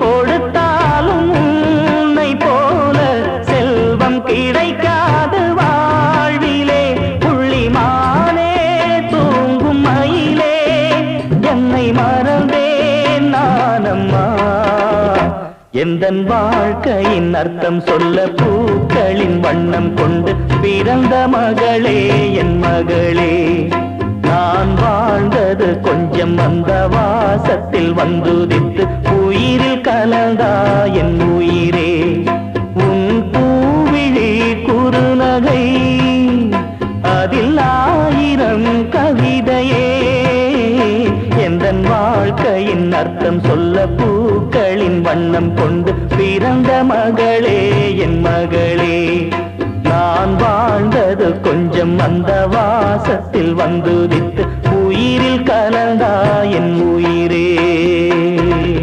கொடுத்தாலும் உன்னை போல செல்வம் கிடைக்காது வாழ்விலே. புள்ளிமானே தூங்கும் மயிலே என்னை மறந்தேன் நானம்மா. எந்தன் வாழ்க்கையின் அர்த்தம் சொல்ல பூக்களின் வண்ணம் கொண்டு பிறந்த மகளே என் மகளே. நான் வாழ்ந்தது கொஞ்சம் அந்த வாசத்தில் வந்துதித்து உயிரில் கலந்தா என் உயிரே. உன் பூவிழி குறுநகை அதில் 1000 கவிதையே. எந்தன் வாழ்க்கையின் அர்த்தம் சொல்ல பூக்களின் வண்ணம் கொண்டு பிறந்த மகளே என் மகளே. நான் வாழ்ந்தது கொஞ்சம் அந்த வாசத்தில் வந்துதித்து உயிரில் கலந்தா என் உயிரே.